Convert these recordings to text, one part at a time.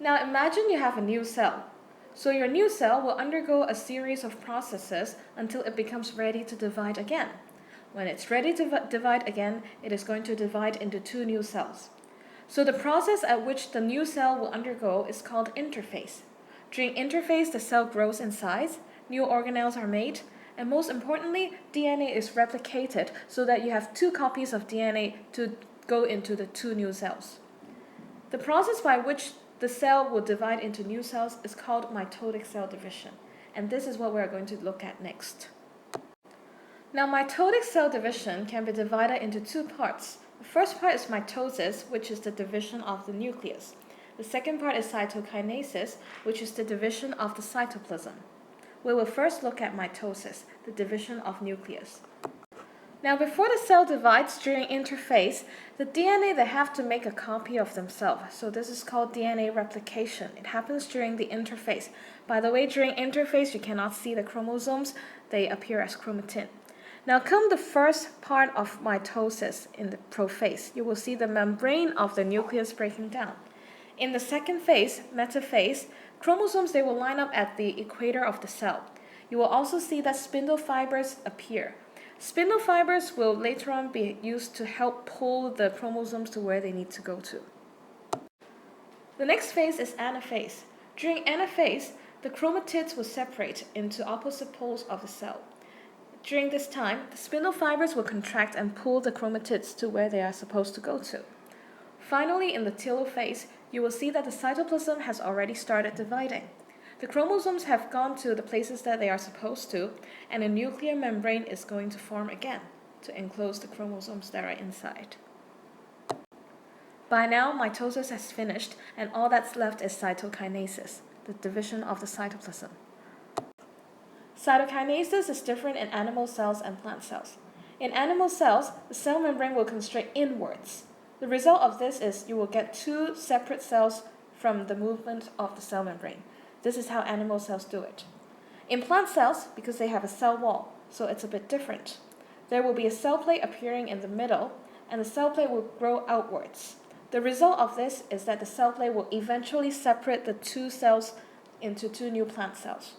Now imagine you have a new cell. So your new cell will undergo a series of processes until it becomes ready to divide again. When it's ready to divide again, it is going to divide into two new cells. So the process at which the new cell will undergo is called interphase. During interphase, the cell grows in size, new organelles are made, and most importantly, DNA is replicated so that you have two copies of DNA to go into the two new cells. The process by which the cell will divide into new cells is called mitotic cell division, and this is what we are going to look at next. Now, mitotic cell division can be divided into two parts. The first part is mitosis, which is the division of the nucleus. The second part is cytokinesis, which is the division of the cytoplasm. We will first look at mitosis, the division of nucleus. Now, before the cell divides during interphase, the DNA, they have to make a copy of themselves. So this is called DNA replication. It happens during the interphase. By the way, during interphase, you cannot see the chromosomes. They appear as chromatin. Now come the first part of mitosis in the prophase. You will see the membrane of the nucleus breaking down. In the second phase, metaphase, chromosomes, they will line up at the equator of the cell. You will also see that spindle fibers appear. Spindle fibers will later on be used to help pull the chromosomes to where they need to go to. The next phase is anaphase. During anaphase, the chromatids will separate into opposite poles of the cell. During this time, the spindle fibers will contract and pull the chromatids to where they are supposed to go to. Finally, in the telophase, you will see that the cytoplasm has already started dividing. The chromosomes have gone to the places that they are supposed to, and a nuclear membrane is going to form again to enclose the chromosomes that are inside. By now, mitosis has finished, and all that's left is cytokinesis, the division of the cytoplasm. Cytokinesis is different in animal cells and plant cells. In animal cells, the cell membrane will constrict inwards. The result of this is you will get two separate cells from the movement of the cell membrane. This is how animal cells do it. In plant cells, because they have a cell wall, so it's a bit different. There will be a cell plate appearing in the middle, and the cell plate will grow outwards. The result of this is that the cell plate will eventually separate the two cells into two new plant cells.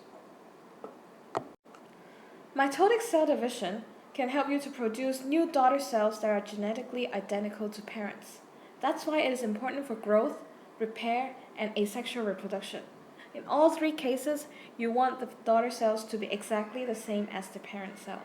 Mitotic cell division can help you to produce new daughter cells that are genetically identical to parents. That's why it is important for growth, repair, and asexual reproduction. In all three cases, you want the daughter cells to be exactly the same as the parent cell.